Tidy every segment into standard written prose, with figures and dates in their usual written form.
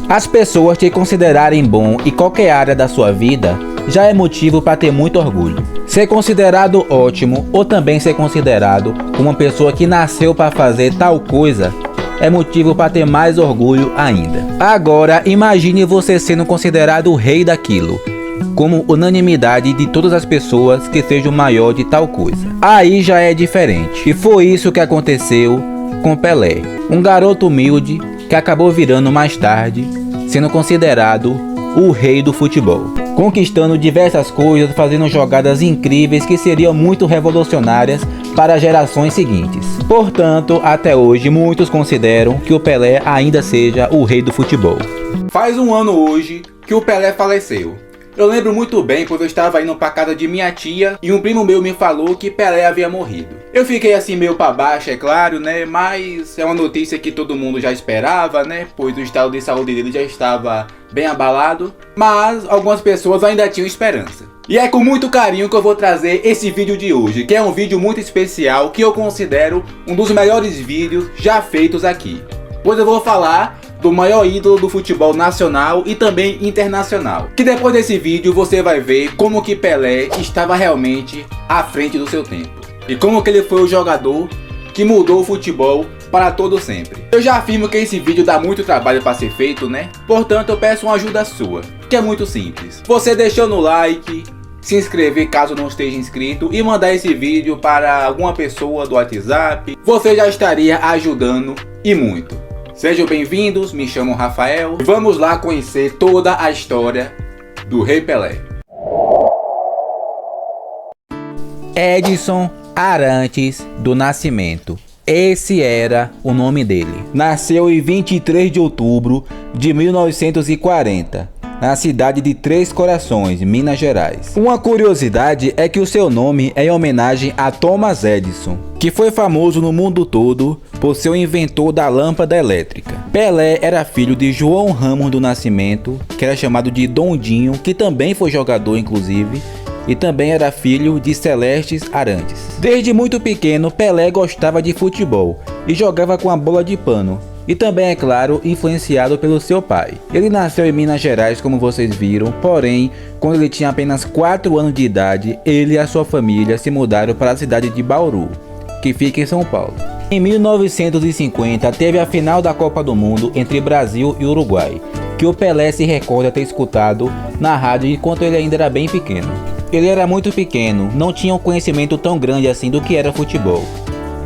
As pessoas te considerarem bom em qualquer área da sua vida já é motivo para ter muito orgulho. Ser considerado ótimo ou também ser considerado uma pessoa que nasceu para fazer tal coisa é motivo para ter mais orgulho ainda. Agora imagine você sendo considerado o rei daquilo, como unanimidade de todas as pessoas que seja o maior de tal coisa. Aí já é diferente. E foi isso que aconteceu com Pelé, um garoto humilde que acabou virando mais tarde, sendo considerado o rei do futebol, conquistando diversas coisas, fazendo jogadas incríveis que seriam muito revolucionárias para as gerações seguintes. Portanto, até hoje muitos consideram que o Pelé ainda seja o rei do futebol. Faz um ano hoje que o Pelé faleceu. Eu lembro muito bem quando eu estava indo para casa de minha tia e um primo meu me falou que Pelé havia morrido. Eu fiquei assim meio para baixo, é claro, né? Mas é uma notícia que todo mundo já esperava, né? Pois o estado de saúde dele já estava bem abalado. Mas algumas pessoas ainda tinham esperança. E é com muito carinho que eu vou trazer esse vídeo de hoje, que é um vídeo muito especial, que eu considero um dos melhores vídeos já feitos aqui. Pois eu vou falar do maior ídolo do futebol nacional e também internacional. Que depois desse vídeo você vai ver como que Pelé estava realmente à frente do seu tempo. E como que ele foi o jogador que mudou o futebol para todo sempre. Eu já afirmo que esse vídeo dá muito trabalho para ser feito, né? Portanto eu peço uma ajuda sua, que é muito simples. Você deixando o like, se inscrever caso não esteja inscrito e mandar esse vídeo para alguma pessoa do WhatsApp, você já estaria ajudando e muito. Sejam bem-vindos, me chamo Rafael e vamos lá conhecer toda a história do Rei Pelé. Edson Arantes do Nascimento. Esse era o nome dele. Nasceu em 23 de outubro de 1940. Na cidade de Três Corações, Minas Gerais. Uma curiosidade é que o seu nome é em homenagem a Thomas Edison, que foi famoso no mundo todo por ser o inventor da lâmpada elétrica. Pelé era filho de João Ramos do Nascimento, que era chamado de Dondinho, que também foi jogador inclusive, e também era filho de Celestes Arantes. Desde muito pequeno, Pelé gostava de futebol e jogava com a bola de pano. E também, é claro, influenciado pelo seu pai. Ele nasceu em Minas Gerais, como vocês viram, porém, quando ele tinha apenas 4 anos de idade, ele e a sua família se mudaram para a cidade de Bauru, que fica em São Paulo. Em 1950, teve a final da Copa do Mundo entre Brasil e Uruguai, que o Pelé se recorda ter escutado na rádio enquanto ele ainda era bem pequeno. Ele era muito pequeno, não tinha um conhecimento tão grande assim do que era futebol.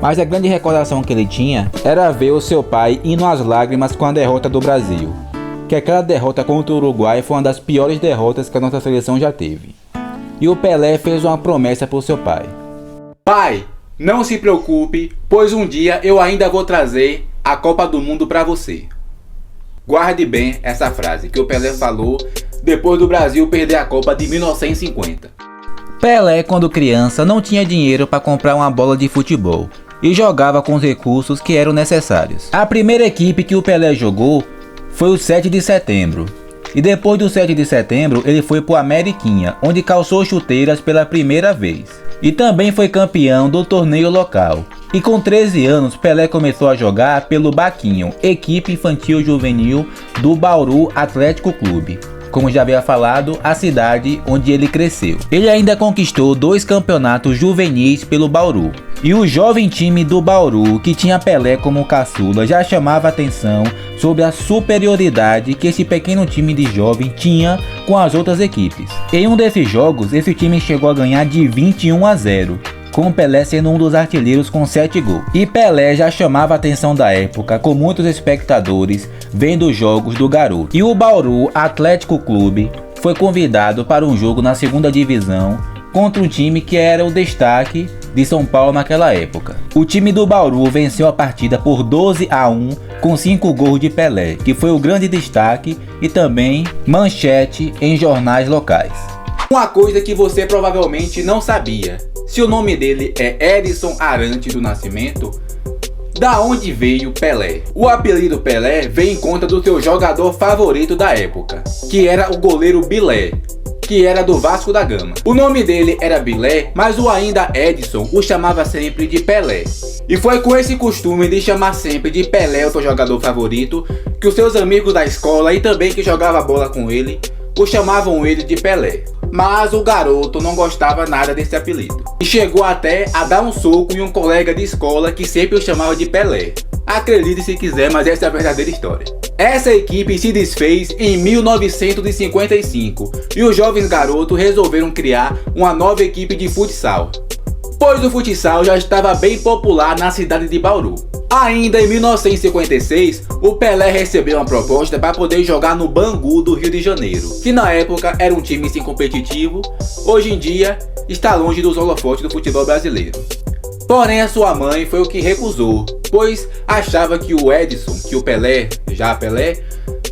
Mas a grande recordação que ele tinha era ver o seu pai indo às lágrimas com a derrota do Brasil. Que aquela derrota contra o Uruguai foi uma das piores derrotas que a nossa seleção já teve. E o Pelé fez uma promessa para o seu pai. Pai, não se preocupe, pois um dia eu ainda vou trazer a Copa do Mundo para você. Guarde bem essa frase que o Pelé falou depois do Brasil perder a Copa de 1950. Pelé, quando criança, não tinha dinheiro para comprar uma bola de futebol e jogava com os recursos que eram necessários. A primeira equipe que o Pelé jogou foi o 7 de setembro. E depois do 7 de setembro ele foi para o Ameriquinha, onde calçou chuteiras pela primeira vez. E também foi campeão do torneio local. E com 13 anos Pelé começou a jogar pelo Baquinho, equipe infantil juvenil do Bauru Atlético Clube. Como já havia falado, a cidade onde ele cresceu. Ele ainda conquistou 2 campeonatos juvenis pelo Bauru. E o jovem time do Bauru, que tinha Pelé como caçula, já chamava atenção sobre a superioridade que esse pequeno time de jovem tinha com as outras equipes. Em um desses jogos, esse time chegou a ganhar de 21-0. Com Pelé sendo um dos artilheiros com 7 gols. E Pelé já chamava a atenção da época, com muitos espectadores vendo os jogos do garoto. E o Bauru Atlético Clube foi convidado para um jogo na 2ª divisão contra um time que era o destaque de São Paulo naquela época. O time do Bauru venceu a partida por 12-1 com 5 gols de Pelé, que foi o grande destaque e também manchete em jornais locais. Uma coisa que você provavelmente não sabia: se o nome dele é Edson Arantes do Nascimento, da onde veio Pelé? O apelido Pelé vem em conta do seu jogador favorito da época, que era o goleiro Bilé, que era do Vasco da Gama. O nome dele era Bilé, mas o ainda Edson o chamava sempre de Pelé. E foi com esse costume de chamar sempre de Pelé o seu jogador favorito, que os seus amigos da escola e também que jogava bola com ele, o chamavam ele de Pelé. Mas o garoto não gostava nada desse apelido, e chegou até a dar um soco em um colega de escola que sempre o chamava de Pelé. Acredite se quiser, mas essa é a verdadeira história. Essa equipe se desfez em 1955 e os jovens garotos resolveram criar uma nova equipe de futsal, pois o futsal já estava bem popular na cidade de Bauru. Ainda em 1956, o Pelé recebeu uma proposta para poder jogar no Bangu do Rio de Janeiro, que na época era um time sim competitivo, hoje em dia está longe dos holofotes do futebol brasileiro. Porém, a sua mãe foi o que recusou, pois achava que o Edson, que o Pelé, já Pelé,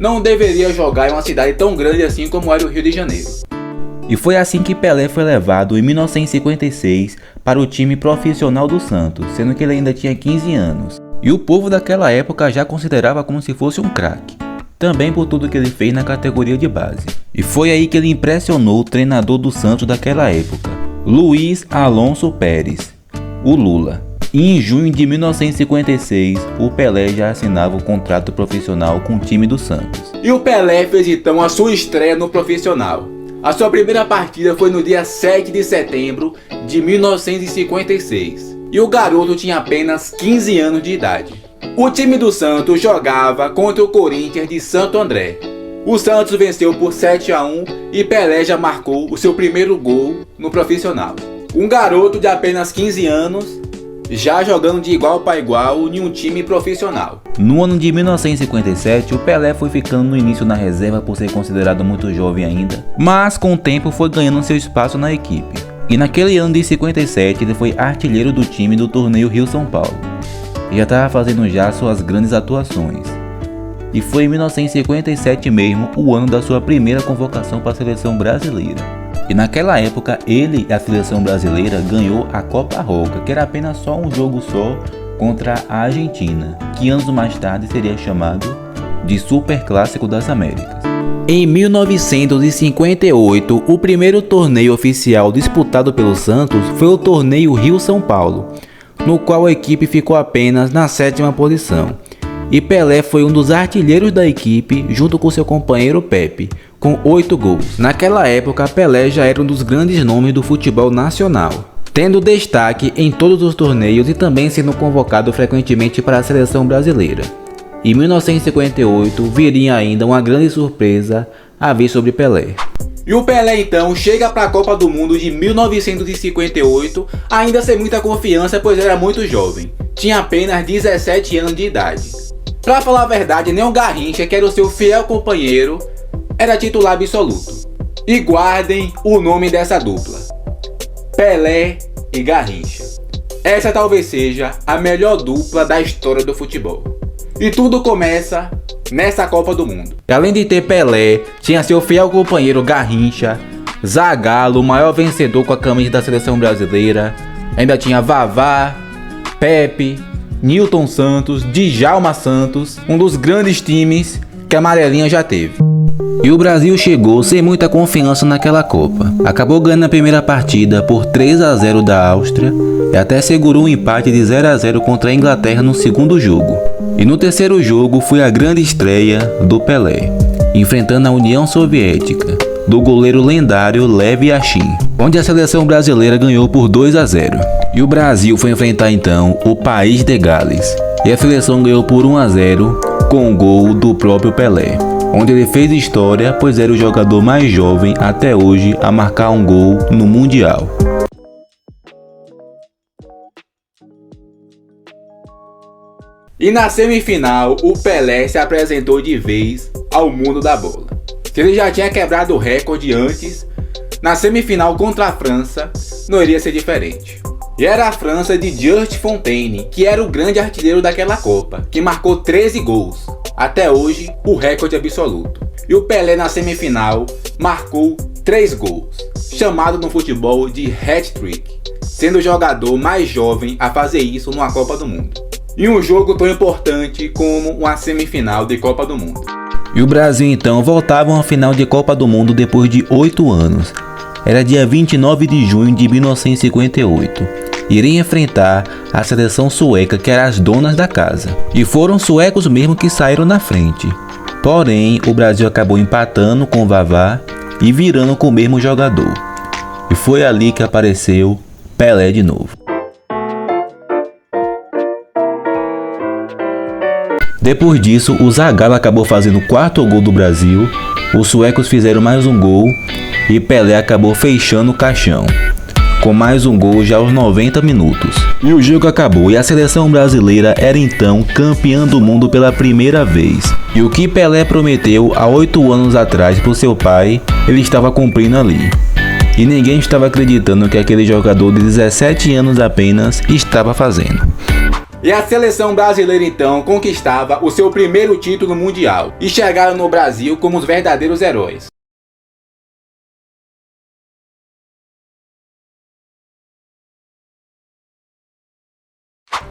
não deveria jogar em uma cidade tão grande assim como era o Rio de Janeiro. E foi assim que Pelé foi levado em 1956 para o time profissional do Santos, sendo que ele ainda tinha 15 anos. E o povo daquela época já considerava como se fosse um craque, também por tudo que ele fez na categoria de base. E foi aí que ele impressionou o treinador do Santos daquela época, Luiz Alonso Pérez, o Lula. E em junho de 1956, o Pelé já assinava o contrato profissional com o time do Santos. E o Pelé fez então a sua estreia no profissional. A sua primeira partida foi no dia 7 de setembro de 1956. E o garoto tinha apenas 15 anos de idade. O time do Santos jogava contra o Corinthians de Santo André. O Santos venceu por 7-1 e Pelé já marcou o seu primeiro gol no profissional. Um garoto de apenas 15 anos, já jogando de igual para igual em um time profissional. No ano de 1957, o Pelé foi ficando no início na reserva por ser considerado muito jovem ainda, mas com o tempo foi ganhando seu espaço na equipe. E naquele ano de 57 ele foi artilheiro do time do torneio Rio-São Paulo, e já estava fazendo já suas grandes atuações. E foi em 1957 mesmo o ano da sua primeira convocação para a seleção brasileira. E naquela época ele e a seleção brasileira ganhou a Copa Roca, que era apenas só um jogo só contra a Argentina, que anos mais tarde seria chamado de Super Clássico das Américas. Em 1958, o primeiro torneio oficial disputado pelo Santos foi o torneio Rio-São Paulo, no qual a equipe ficou apenas na 7ª posição. E Pelé foi um dos artilheiros da equipe junto com seu companheiro Pepe, com 8 gols. Naquela época, Pelé já era um dos grandes nomes do futebol nacional, tendo destaque em todos os torneios e também sendo convocado frequentemente para a seleção brasileira. Em 1958, viria ainda uma grande surpresa a vir sobre Pelé. E o Pelé então chega para a Copa do Mundo de 1958, ainda sem muita confiança, pois era muito jovem. Tinha apenas 17 anos de idade. Pra falar a verdade, nem o Garrincha, que era o seu fiel companheiro, era titular absoluto. E guardem o nome dessa dupla: Pelé e Garrincha. Essa talvez seja a melhor dupla da história do futebol. E tudo começa nessa Copa do Mundo. Além de ter Pelé, tinha seu fiel companheiro Garrincha, Zagallo, o maior vencedor com a camisa da seleção brasileira, ainda tinha Vavá, Pepe, Nilton Santos, Djalma Santos, um dos grandes times que a amarelinha já teve. E o Brasil chegou sem muita confiança naquela Copa. Acabou ganhando a primeira partida por 3-0 da Áustria e até segurou um empate de 0-0 contra a Inglaterra no segundo jogo. E no terceiro jogo foi a grande estreia do Pelé, enfrentando a União Soviética, do goleiro lendário Lev Yashin, onde a seleção brasileira ganhou por 2-0. E o Brasil foi enfrentar então o País de Gales, e a seleção ganhou por 1-0 com o gol do próprio Pelé, onde ele fez história, pois era o jogador mais jovem até hoje a marcar um gol no Mundial. E na semifinal, o Pelé se apresentou de vez ao mundo da bola. Se ele já tinha quebrado o recorde antes, na semifinal contra a França, não iria ser diferente. E era a França de Just Fontaine, que era o grande artilheiro daquela Copa, que marcou 13 gols, até hoje o recorde absoluto. E o Pelé na semifinal marcou 3 gols, chamado no futebol de hat-trick, sendo o jogador mais jovem a fazer isso numa Copa do Mundo. Em um jogo tão importante como uma semifinal de Copa do Mundo. E o Brasil então voltava a uma final de Copa do Mundo depois de 8 anos. Era dia 29 de junho de 1958. iria enfrentar a seleção sueca, que eram as donas da casa. E foram os suecos mesmo que saíram na frente. Porém, o Brasil acabou empatando com o Vavá e virando com o mesmo jogador. E foi ali que apareceu Pelé de novo. Depois disso, o Zagallo acabou fazendo o quarto gol do Brasil, os suecos fizeram mais um gol e Pelé acabou fechando o caixão, com mais um gol já aos 90 minutos. E o jogo acabou e a seleção brasileira era então campeã do mundo pela primeira vez. E o que Pelé prometeu há 8 anos atrás para o seu pai, ele estava cumprindo ali. E ninguém estava acreditando que aquele jogador de 17 anos apenas estava fazendo. E a seleção brasileira então conquistava o seu primeiro título mundial e chegaram no Brasil como os verdadeiros heróis.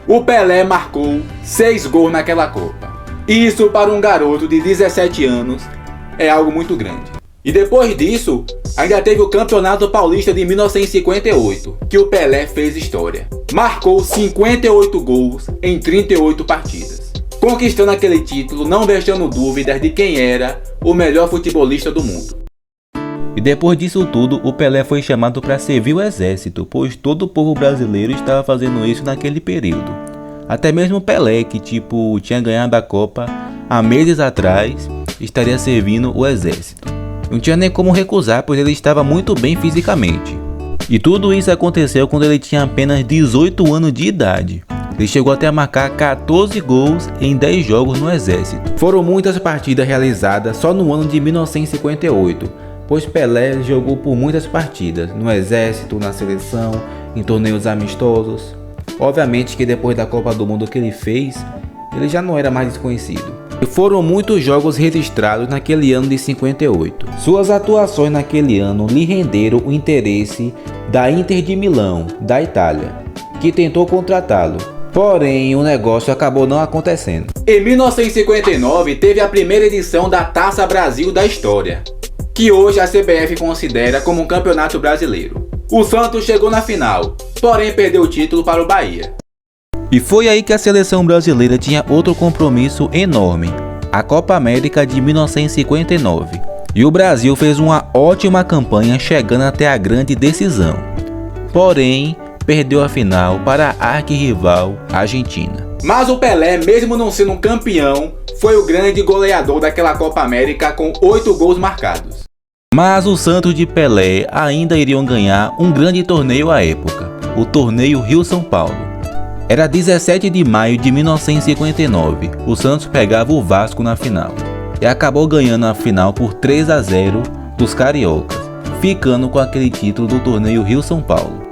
O Pelé marcou 6 gols naquela Copa. Isso para um garoto de 17 anos é algo muito grande. E depois disso, ainda teve o Campeonato Paulista de 1958, que o Pelé fez história. Marcou 58 gols em 38 partidas, conquistando aquele título, não deixando dúvidas de quem era o melhor futebolista do mundo. E depois disso tudo, o Pelé foi chamado para servir o exército, pois todo o povo brasileiro estava fazendo isso naquele período. Até mesmo o Pelé, que tinha ganhado a Copa há meses atrás, estaria servindo o exército. Não tinha nem como recusar, pois ele estava muito bem fisicamente. E tudo isso aconteceu quando ele tinha apenas 18 anos de idade. Ele chegou até a marcar 14 gols em 10 jogos no exército. Foram muitas partidas realizadas só no ano de 1958, pois Pelé jogou por muitas partidas, no exército, na seleção, em torneios amistosos. Obviamente que depois da Copa do Mundo que ele fez, ele já não era mais desconhecido. E foram muitos jogos registrados naquele ano de 58. Suas atuações naquele ano lhe renderam o interesse da Inter de Milão, da Itália, que tentou contratá-lo. Porém, o negócio acabou não acontecendo. Em 1959, teve a primeira edição da Taça Brasil da história, que hoje a CBF considera como um campeonato brasileiro. O Santos chegou na final, porém perdeu o título para o Bahia. E foi aí que a seleção brasileira tinha outro compromisso enorme, a Copa América de 1959. E o Brasil fez uma ótima campanha, chegando até a grande decisão. Porém, perdeu a final para a arquirrival Argentina. Mas o Pelé, mesmo não sendo um campeão, foi o grande goleador daquela Copa América com 8 gols marcados. Mas os Santos de Pelé ainda iriam ganhar um grande torneio à época, o torneio Rio-São Paulo. Era 17 de maio de 1959, o Santos pegava o Vasco na final e acabou ganhando a final por 3-0 dos cariocas, ficando com aquele título do torneio Rio-São Paulo,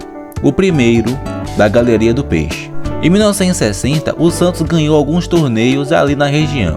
o primeiro da Galeria do Peixe. Em 1960, o Santos ganhou alguns torneios ali na região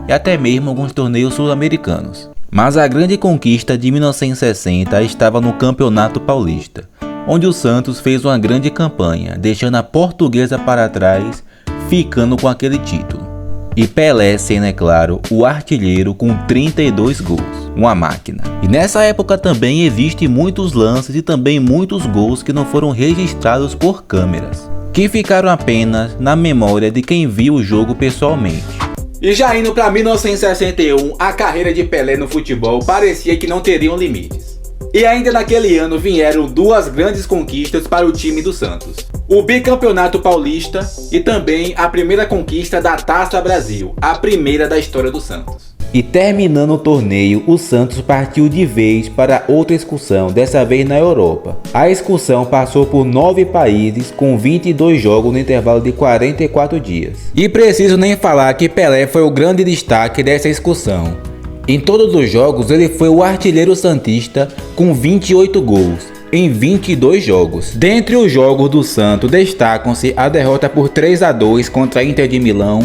e até mesmo alguns torneios sul-americanos. Mas a grande conquista de 1960 estava no Campeonato Paulista, onde o Santos fez uma grande campanha, deixando a Portuguesa para trás, ficando com aquele título. E Pelé sendo, é claro, o artilheiro com 32 gols, uma máquina. E nessa época também existem muitos lances e também muitos gols que não foram registrados por câmeras, que ficaram apenas na memória de quem viu o jogo pessoalmente. E já indo para 1961, a carreira de Pelé no futebol parecia que não teria limites. E ainda naquele ano vieram 2 grandes conquistas para o time do Santos: o bicampeonato paulista e também a primeira conquista da Taça Brasil, a primeira da história do Santos. E terminando o torneio, o Santos partiu de vez para outra excursão, dessa vez na Europa. A excursão passou por 9 países com 22 jogos no intervalo de 44 dias. E preciso nem falar que Pelé foi o grande destaque dessa excursão. Em todos os jogos ele foi o artilheiro santista com 28 gols em 22 jogos. Dentre os jogos do Santos destacam-se a derrota por 3-2 contra a Inter de Milão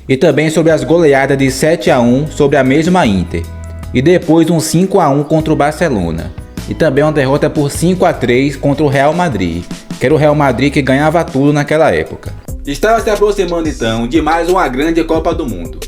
e também sobre as goleadas de 7-1 sobre a mesma Inter e depois um 5-1 contra o Barcelona e também uma derrota por 5-3 contra o Real Madrid, que era o Real Madrid que ganhava tudo naquela época. Estava se aproximando então de mais uma grande Copa do Mundo,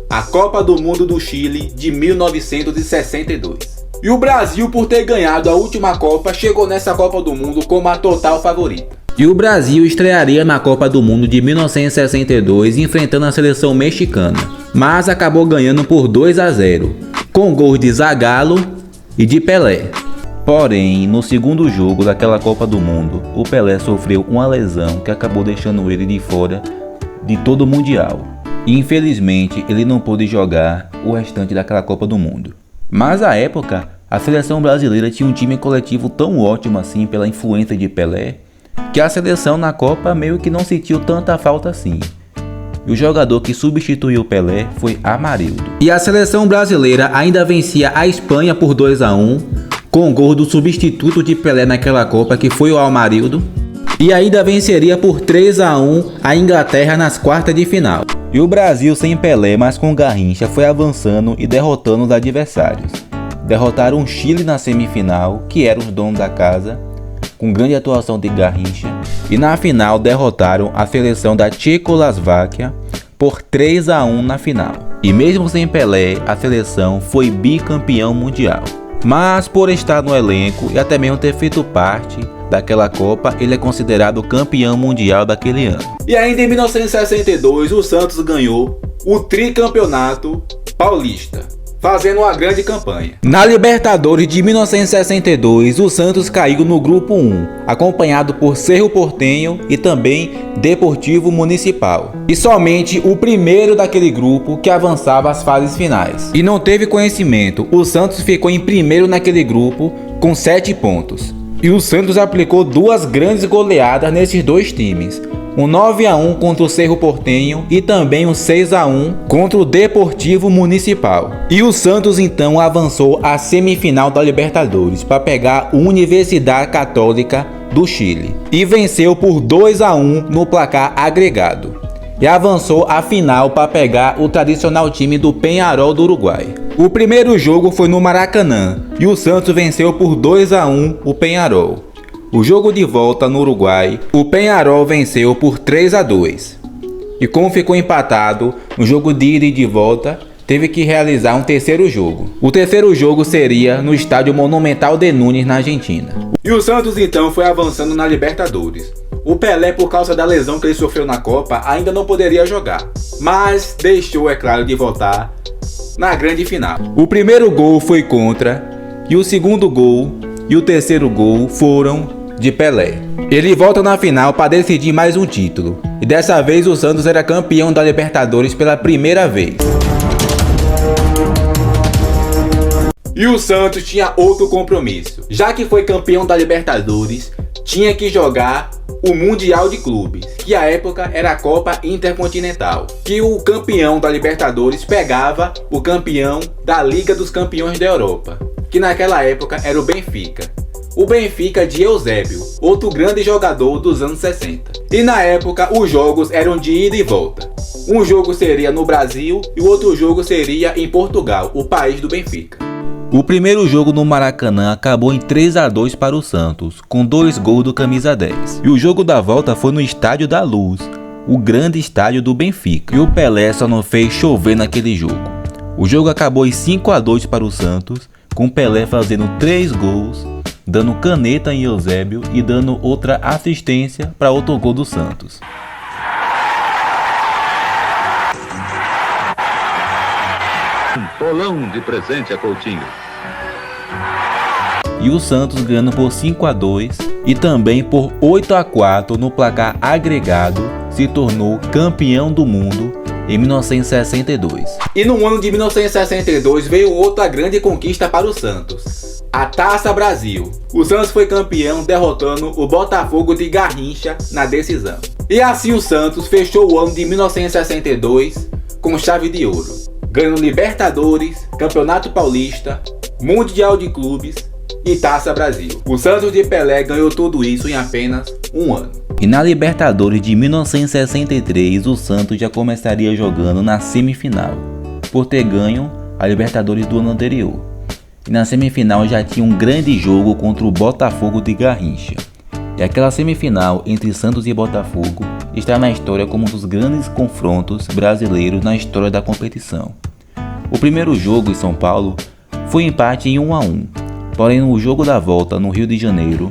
a Copa do Mundo do Chile de 1962. E o Brasil, por ter ganhado a última Copa, chegou nessa Copa do Mundo como a total favorita. E o Brasil estrearia na Copa do Mundo de 1962 enfrentando a seleção mexicana, mas acabou ganhando por 2-0, com gols de Zagallo e de Pelé. Porém, no segundo jogo daquela Copa do Mundo, o Pelé sofreu uma lesão que acabou deixando ele de fora de todo o Mundial. E infelizmente ele não pôde jogar o restante daquela Copa do Mundo. Mas à época, a seleção brasileira tinha um time coletivo tão ótimo assim pela influência de Pelé, que a seleção na Copa meio que não sentiu tanta falta assim. E o jogador que substituiu Pelé foi Amarildo. E a seleção brasileira ainda vencia a Espanha por 2-1, com o gol do substituto de Pelé naquela Copa, que foi o Amarildo. E ainda venceria por 3-1 a Inglaterra nas quartas de final. E o Brasil sem Pelé, mas com Garrincha, foi avançando e derrotando os adversários. Derrotaram o Chile na semifinal, que eram os donos da casa, com grande atuação de Garrincha. E na final derrotaram a seleção da Tchecoslováquia por 3-1 na final. E mesmo sem Pelé, a seleção foi bicampeão mundial. Mas por estar no elenco e até mesmo ter feito parte daquela Copa, ele é considerado campeão mundial daquele ano. E ainda em 1962, o Santos ganhou o tricampeonato paulista, fazendo uma grande campanha. Na Libertadores de 1962, o Santos caiu no grupo 1, acompanhado por Cerro Porteño e também Deportivo Municipal. E somente o primeiro daquele grupo que avançava às fases finais. E não teve conhecimento, o Santos ficou em primeiro naquele grupo com 7 pontos. E o Santos aplicou 2 grandes goleadas nesses dois times. Um 9-1 contra o Cerro Porteño e também um 6-1 contra o Deportivo Municipal. E o Santos então avançou à semifinal da Libertadores para pegar a Universidade Católica do Chile. E venceu por 2-1 no placar agregado. E avançou à final para pegar o tradicional time do Peñarol do Uruguai. O primeiro jogo foi no Maracanã e o Santos venceu por 2-1 o Peñarol. O jogo de volta no Uruguai, o Peñarol venceu por 3-2. E como ficou empatado no jogo de ida e de volta, teve que realizar um terceiro jogo. O terceiro jogo seria no estádio Monumental de Núñez, na Argentina. E o Santos então foi avançando na Libertadores. O Pelé, por causa da lesão que ele sofreu na Copa, ainda não poderia jogar, mas deixou, é claro, de voltar na grande final. O primeiro gol foi contra, e o segundo gol e o terceiro gol foram de Pelé. Ele volta na final para decidir mais um título, e dessa vez o Santos era campeão da Libertadores pela primeira vez. E o Santos tinha outro compromisso. Já que foi campeão da Libertadores, tinha que jogar o Mundial de Clubes, que à época era a Copa Intercontinental, que o campeão da Libertadores pegava o campeão da Liga dos Campeões da Europa, que naquela época era o Benfica. O Benfica de Eusébio, outro grande jogador dos anos 60. E na época os jogos eram de ida e volta. Um jogo seria no Brasil e o outro jogo seria em Portugal, o país do Benfica. O primeiro jogo no Maracanã acabou em 3-2 para o Santos, com 2 gols do camisa 10. E o jogo da volta foi no Estádio da Luz, o grande estádio do Benfica. E o Pelé só não fez chover naquele jogo. O jogo acabou em 5-2 para o Santos, com Pelé fazendo 3 gols, dando caneta em Eusébio e dando outra assistência para outro gol do Santos. Um bolão de presente a Coutinho. E o Santos ganhando por 5-2 e também por 8-4 no placar agregado, se tornou campeão do mundo em 1962. E no ano de 1962 veio outra grande conquista para o Santos, a Taça Brasil. O Santos foi campeão derrotando o Botafogo de Garrincha na decisão. E assim o Santos fechou o ano de 1962 com chave de ouro, ganhando Libertadores, Campeonato Paulista, Mundial de Clubes e Taça Brasil. O Santos de Pelé ganhou tudo isso em apenas um ano. E na Libertadores de 1963, o Santos já começaria jogando na semifinal, por ter ganho a Libertadores do ano anterior. E na semifinal já tinha um grande jogo contra o Botafogo de Garrincha. E aquela semifinal entre Santos e Botafogo está na história como um dos grandes confrontos brasileiros na história da competição. O primeiro jogo em São Paulo foi empate em 1-1, porém no jogo da volta no Rio de Janeiro,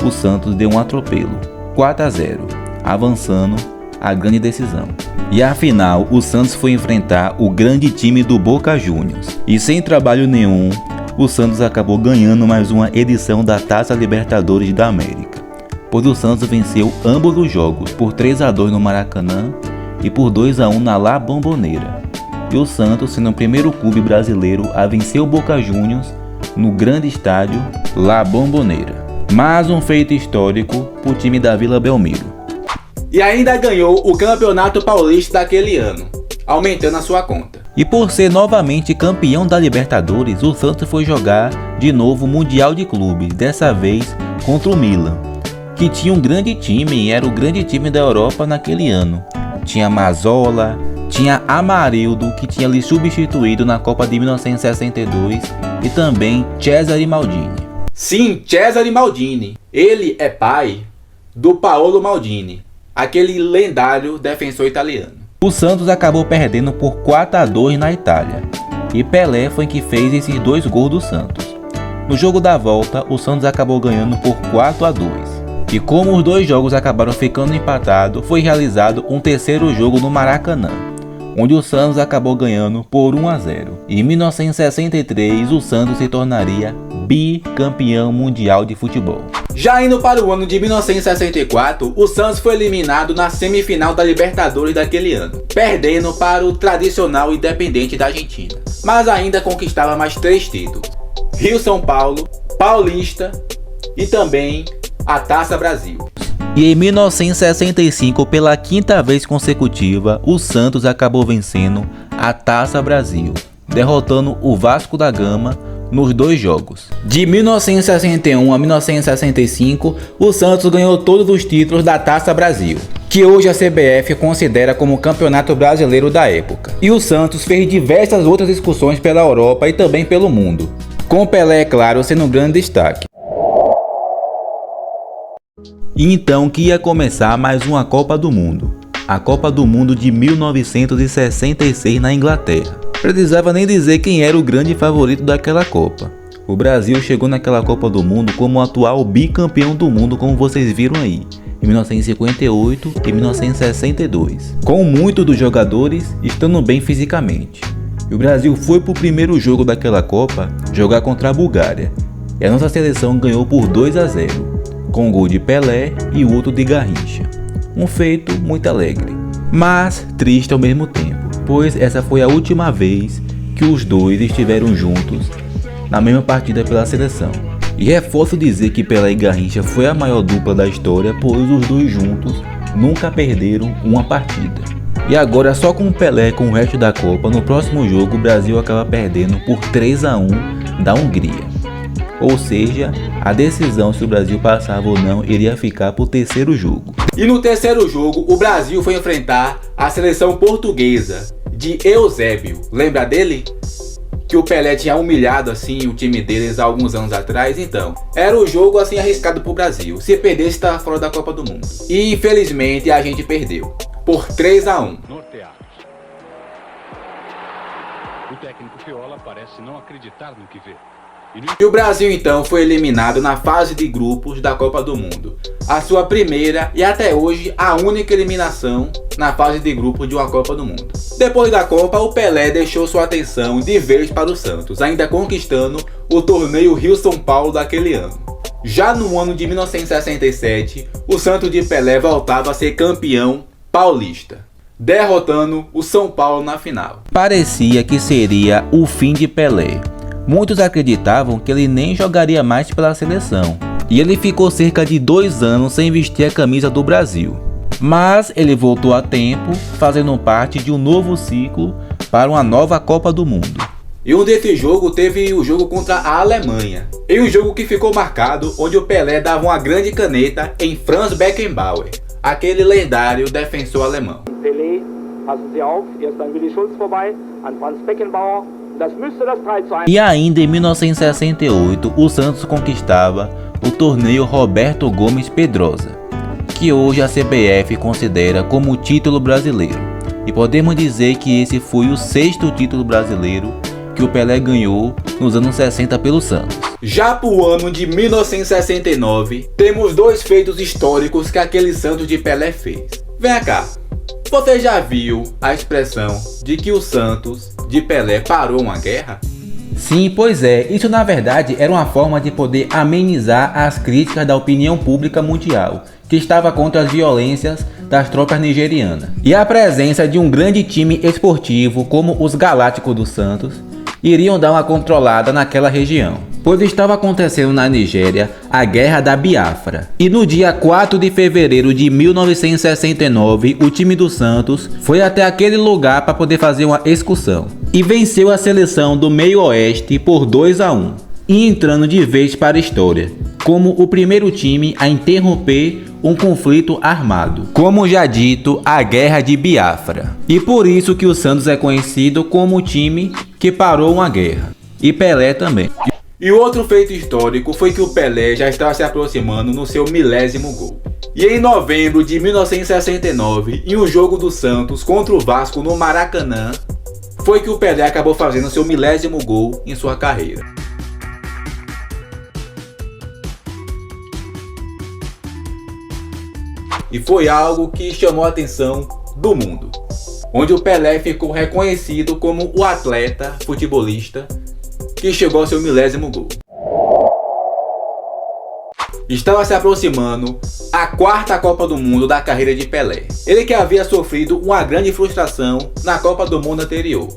o Santos deu um atropelo 4-0, avançando a grande decisão. E afinal, o Santos foi enfrentar o grande time do Boca Juniors. E sem trabalho nenhum, o Santos acabou ganhando mais uma edição da Taça Libertadores da América, pois o Santos venceu ambos os jogos por 3-2 no Maracanã e por 2-1 na La Bombonera. E o Santos sendo o primeiro clube brasileiro a vencer o Boca Juniors no grande estádio La Bombonera. Mais um feito histórico para o time da Vila Belmiro. E ainda ganhou o Campeonato Paulista daquele ano, aumentando a sua conta. E por ser novamente campeão da Libertadores, o Santos foi jogar de novo o Mundial de Clubes, dessa vez contra o Milan, que tinha um grande time e era o grande time da Europa naquele ano. Tinha Mazzola, tinha Amarildo, que tinha lhe substituído na Copa de 1962, e também Cesare Maldini. Sim, Cesare Maldini. Ele é pai do Paolo Maldini, aquele lendário defensor italiano. O Santos acabou perdendo por 4-2 na Itália, e Pelé foi quem fez esses 2 gols do Santos. No jogo da volta, o Santos acabou ganhando por 4-2. E como os 2 jogos acabaram ficando empatados, foi realizado um terceiro jogo no Maracanã, onde o Santos acabou ganhando por 1-0. E em 1963, o Santos se tornaria bicampeão mundial de futebol. Já indo para o ano de 1964, o Santos foi eliminado na semifinal da Libertadores daquele ano, perdendo para o tradicional Independente da Argentina, mas ainda conquistava mais 3 títulos: Rio-São Paulo, Paulista e também a Taça Brasil. E em 1965, pela 5ª vez consecutiva, o Santos acabou vencendo a Taça Brasil, derrotando o Vasco da Gama nos 2 jogos. De 1961 a 1965, o Santos ganhou todos os títulos da Taça Brasil, que hoje a CBF considera como o campeonato brasileiro da época. E o Santos fez diversas outras excursões pela Europa e também pelo mundo, com Pelé, é claro, sendo um grande destaque. E então que ia começar mais uma Copa do Mundo, a Copa do Mundo de 1966 na Inglaterra. Precisava nem dizer quem era o grande favorito daquela Copa. O Brasil chegou naquela Copa do Mundo como o atual bicampeão do mundo, como vocês viram aí, em 1958 e 1962, com muitos dos jogadores estando bem fisicamente. E o Brasil foi para o primeiro jogo daquela Copa jogar contra a Bulgária, e a nossa seleção ganhou por 2-0, com um gol de Pelé e o outro de Garrincha. Um feito muito alegre, mas triste ao mesmo tempo, pois essa foi a última vez que os dois estiveram juntos na mesma partida pela seleção. E reforço dizer que Pelé e Garrincha foi a maior dupla da história, pois os dois juntos nunca perderam uma partida. E agora só com o Pelé com o resto da Copa, no próximo jogo o Brasil acaba perdendo por 3-1 da Hungria. Ou seja, a decisão se o Brasil passava ou não iria ficar para o terceiro jogo. E no terceiro jogo, o Brasil foi enfrentar a seleção portuguesa de Eusébio. Lembra dele? Que o Pelé tinha humilhado assim o time deles há alguns anos atrás. Então, era o jogo assim arriscado pro Brasil. Se perdesse, estava fora da Copa do Mundo. E infelizmente a gente perdeu por 3-1. O técnico Fiola parece não acreditar no que vê. E o Brasil então foi eliminado na fase de grupos da Copa do Mundo. A sua primeira e até hoje a única eliminação na fase de grupos de uma Copa do Mundo. Depois da Copa, o Pelé deixou sua atenção de vez para o Santos, ainda conquistando o torneio Rio-São Paulo daquele ano. Já no ano de 1967, o Santos de Pelé voltava a ser campeão paulista, derrotando o São Paulo na final. Parecia que seria o fim de Pelé. Muitos acreditavam que ele nem jogaria mais pela seleção, e ele ficou cerca de 2 anos sem vestir a camisa do Brasil. Mas ele voltou a tempo, fazendo parte de um novo ciclo para uma nova Copa do Mundo. E um desse jogo teve o jogo contra a Alemanha, em um jogo que ficou marcado onde o Pelé dava uma grande caneta em Franz Beckenbauer, aquele lendário defensor alemão. Pelé, passen Sie auf, erst an Willi Schulz vorbei, an Franz Beckenbauer. E ainda em 1968, o Santos conquistava o torneio Roberto Gomes Pedrosa, que hoje a CBF considera como o título brasileiro. E podemos dizer que esse foi o 6º título brasileiro que o Pelé ganhou nos anos 60 pelo Santos. Já pro ano de 1969, temos dois feitos históricos que aquele Santos de Pelé fez. Vem cá, você já viu a expressão de que o Santos de Pelé parou uma guerra? Sim, pois é, isso na verdade era uma forma de poder amenizar as críticas da opinião pública mundial, que estava contra as violências das tropas nigerianas. E a presença de um grande time esportivo como os Galácticos do Santos iriam dar uma controlada naquela região, pois estava acontecendo na Nigéria a Guerra da Biafra. E no dia 4 de fevereiro de 1969, o time do Santos foi até aquele lugar para poder fazer uma excursão e venceu a seleção do Meio Oeste por 2-1, e entrando de vez para a história como o primeiro time a interromper um conflito armado, como já dito, a Guerra de Biafra. E por isso que o Santos é conhecido como o time que parou uma guerra. E Pelé também. E outro feito histórico foi que o Pelé já estava se aproximando no seu 1000º gol. E em novembro de 1969, em um jogo do Santos contra o Vasco no Maracanã, foi que o Pelé acabou fazendo seu 1000º gol em sua carreira. E foi algo que chamou a atenção do mundo, onde o Pelé ficou reconhecido como o atleta futebolista que chegou ao seu 1000º gol. Estava se aproximando a 4ª Copa do Mundo da carreira de Pelé. Ele que havia sofrido uma grande frustração na Copa do Mundo anterior.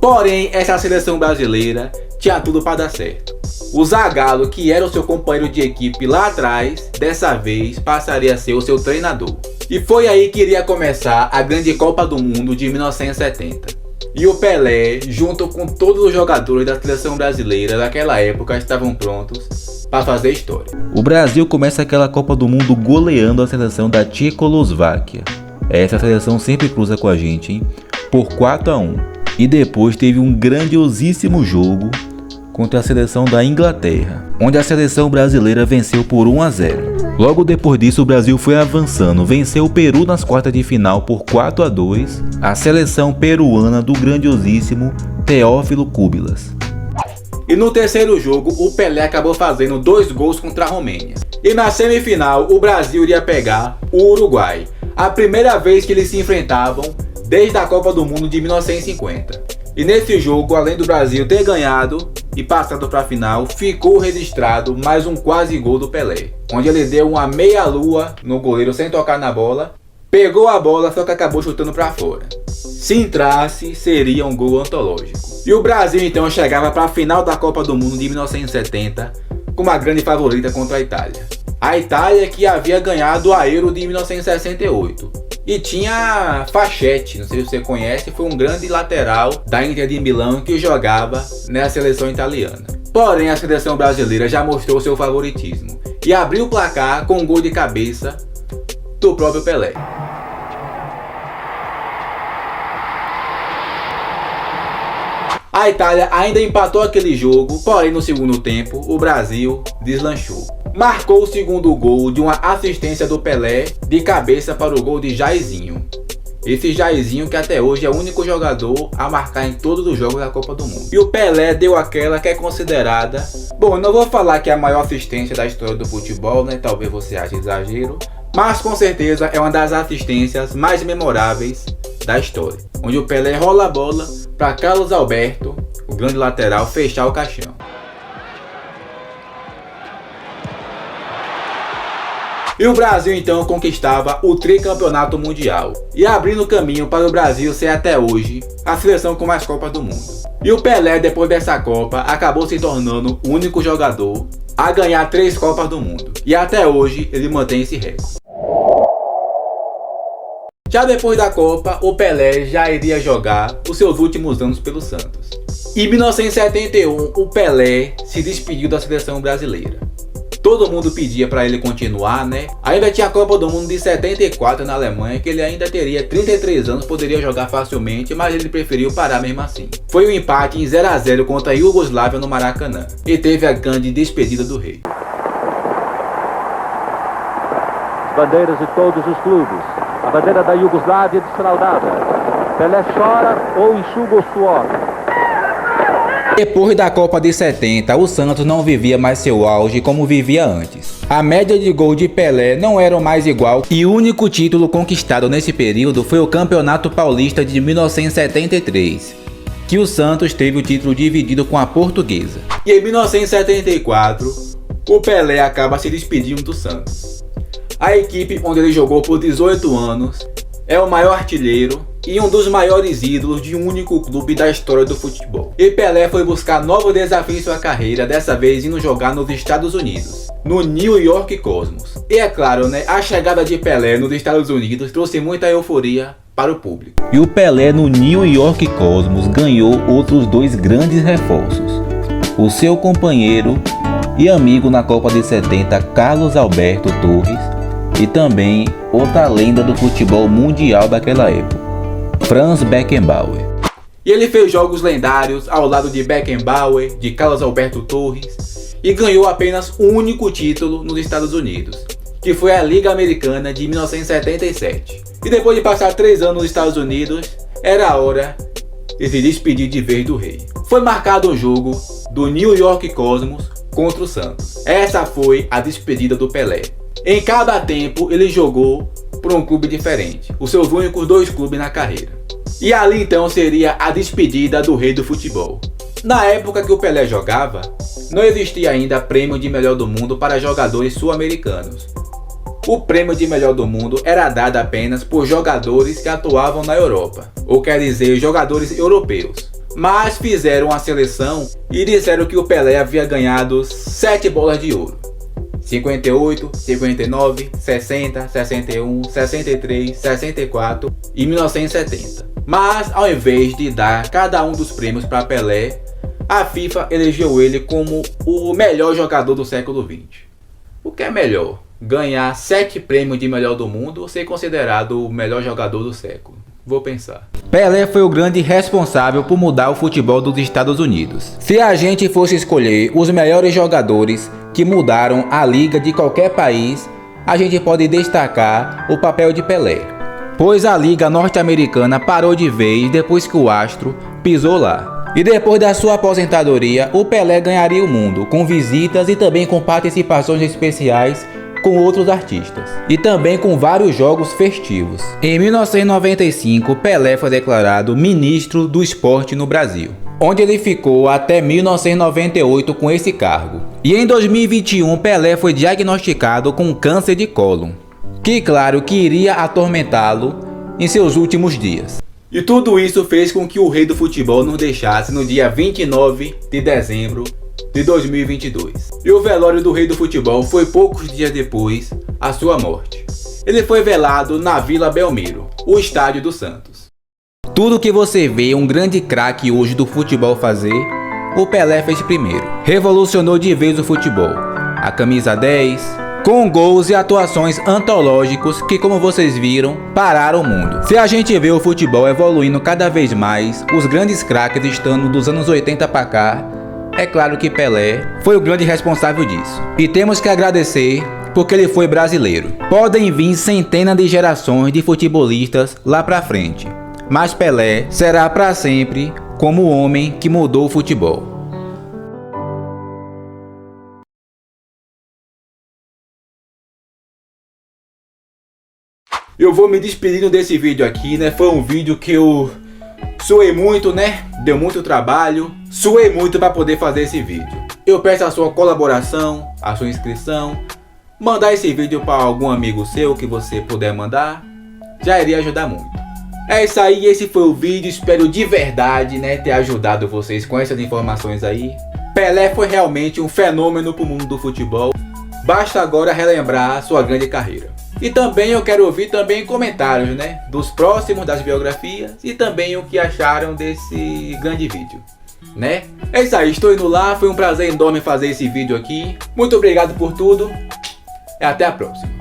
Porém, essa seleção brasileira tinha tudo para dar certo. O Zagallo, que era o seu companheiro de equipe lá atrás, dessa vez passaria a ser o seu treinador. E foi aí que iria começar a grande Copa do Mundo de 1970. E o Pelé, junto com todos os jogadores da seleção brasileira daquela época, estavam prontos para fazer história. O Brasil começa aquela Copa do Mundo goleando a seleção da Tchecoslováquia. Essa seleção sempre cruza com a gente, hein? Por 4-1. E depois teve um grandiosíssimo jogo contra a seleção da Inglaterra, onde a seleção brasileira venceu por 1-0. Logo depois disso, o Brasil foi avançando, venceu o Peru nas quartas de final por 4-2, a seleção peruana do grandiosíssimo Teófilo Cúbilas. E no terceiro jogo, o Pelé acabou fazendo 2 gols contra a Romênia. E na semifinal, o Brasil iria pegar o Uruguai, a primeira vez que eles se enfrentavam desde a Copa do Mundo de 1950. E nesse jogo, além do Brasil ter ganhado e passado para a final, ficou registrado mais um quase gol do Pelé, onde ele deu uma meia-lua no goleiro sem tocar na bola, pegou a bola, só que acabou chutando para fora. Se entrasse, seria um gol antológico. E o Brasil então chegava para a final da Copa do Mundo de 1970 com uma grande favorita contra a Itália. A Itália que havia ganhado a Euro de 1968. E tinha Facchetti, não sei se você conhece, foi um grande lateral da Inter de Milão que jogava na seleção italiana. Porém, a seleção brasileira já mostrou seu favoritismo e abriu o placar com um gol de cabeça do próprio Pelé. A Itália ainda empatou aquele jogo, porém no segundo tempo o Brasil deslanchou. Marcou o segundo gol de uma assistência do Pelé de cabeça para o gol de Jairzinho. Esse Jairzinho que até hoje é o único jogador a marcar em todos os jogos da Copa do Mundo. E o Pelé deu aquela que é considerada... Bom, eu não vou falar que é a maior assistência da história do futebol, né? Talvez você ache exagero. Mas com certeza é uma das assistências mais memoráveis da história. Onde o Pelé rola a bola para Carlos Alberto, o grande lateral, fechar o caixão. E o Brasil então conquistava o tricampeonato mundial e abrindo caminho para o Brasil ser até hoje a seleção com mais Copas do Mundo. E o Pelé, depois dessa Copa, acabou se tornando o único jogador a ganhar 3 Copas do Mundo. E até hoje ele mantém esse recorde. Já depois da Copa, o Pelé já iria jogar os seus últimos anos pelo Santos. Em 1971, o Pelé se despediu da seleção brasileira. Todo mundo pedia para ele continuar, né? Ainda tinha a Copa do Mundo de 74 na Alemanha, que ele ainda teria 33 anos, poderia jogar facilmente, mas ele preferiu parar mesmo assim. Foi um empate em 0-0 contra a Iugoslávia no Maracanã, e teve a grande despedida do rei. Bandeiras de todos os clubes. A bandeira da Iugoslávia desfraldada. Pelé chora ou enxuga o suor. Depois da Copa de 70, o Santos não vivia mais seu auge como vivia antes. A média de gol de Pelé não era mais igual e o único título conquistado nesse período foi o Campeonato Paulista de 1973, que o Santos teve o título dividido com a Portuguesa. E em 1974, o Pelé acaba se despedindo do Santos. A equipe onde ele jogou por 18 anos é o maior artilheiro e um dos maiores ídolos de um único clube da história do futebol. E Pelé foi buscar novos desafios em sua carreira, dessa vez indo jogar nos Estados Unidos, no New York Cosmos. E é claro, né, a chegada de Pelé nos Estados Unidos trouxe muita euforia para o público. E o Pelé no New York Cosmos ganhou outros dois grandes reforços: o seu companheiro e amigo na Copa de 70, Carlos Alberto Torres, e também outra lenda do futebol mundial daquela época, Franz Beckenbauer. E ele fez jogos lendários ao lado de Beckenbauer, de Carlos Alberto Torres, e ganhou apenas um único título nos Estados Unidos, que foi a Liga Americana de 1977. E depois de passar 3 anos nos Estados Unidos, era a hora de se despedir de vez do rei. Foi marcado um jogo do New York Cosmos contra o Santos. Essa foi a despedida do Pelé. Em cada tempo ele jogou por um clube diferente, os seus únicos 2 clubes na carreira. E ali então seria a despedida do rei do futebol. Na época que o Pelé jogava, não existia ainda prêmio de melhor do mundo para jogadores sul-americanos. O prêmio de melhor do mundo era dado apenas por jogadores que atuavam na Europa, ou quer dizer, jogadores europeus. Mas fizeram a seleção e disseram que o Pelé havia ganhado 7 bolas de ouro. 58, 59, 60, 61, 63, 64 e 1970. Mas ao invés de dar cada um dos prêmios para Pelé, a FIFA elegeu ele como o melhor jogador do século XX. O que é melhor? Ganhar 7 prêmios de melhor do mundo ou ser considerado o melhor jogador do século? Vou pensar. Pelé foi o grande responsável por mudar o futebol dos Estados Unidos. Se a gente fosse escolher os melhores jogadores que mudaram a liga de qualquer país, a gente pode destacar o papel de Pelé, pois a liga norte-americana parou de vez depois que o astro pisou lá. E depois da sua aposentadoria, o Pelé ganharia o mundo, com visitas e também com participações especiais com outros artistas, e também com vários jogos festivos. Em 1995, Pelé foi declarado ministro do esporte no Brasil, onde ele ficou até 1998 com esse cargo. E em 2021, Pelé foi diagnosticado com câncer de cólon, que claro que iria atormentá-lo em seus últimos dias. E tudo isso fez com que o rei do futebol nos deixasse no dia 29 de dezembro de 2022. E o velório do rei do futebol foi poucos dias depois a sua morte. Ele foi velado na Vila Belmiro, o estádio do Santos. Tudo que você vê um grande craque hoje do futebol fazer, o Pelé fez primeiro. Revolucionou de vez o futebol. A camisa 10, com gols e atuações antológicos que, como vocês viram, pararam o mundo. Se a gente vê o futebol evoluindo cada vez mais, os grandes craques estando dos anos 80 para cá, é claro que Pelé foi o grande responsável disso. E temos que agradecer porque ele foi brasileiro. Podem vir centenas de gerações de futebolistas lá pra frente, mas Pelé será para sempre como o homem que mudou o futebol. Eu vou me despedindo desse vídeo aqui, né? Foi um vídeo que eu suei muito, né? Deu muito trabalho, suei muito para poder fazer esse vídeo. Eu peço a sua colaboração, a sua inscrição, mandar esse vídeo para algum amigo seu que você puder mandar, já iria ajudar muito. É isso aí, esse foi o vídeo, espero de verdade, né, ter ajudado vocês com essas informações aí. Pelé foi realmente um fenômeno pro mundo do futebol, basta agora relembrar sua grande carreira. E também eu quero ouvir também comentários, né, dos próximos das biografias e também o que acharam desse grande vídeo, né? É isso aí, estou indo lá, foi um prazer enorme fazer esse vídeo aqui. Muito obrigado por tudo e até a próxima.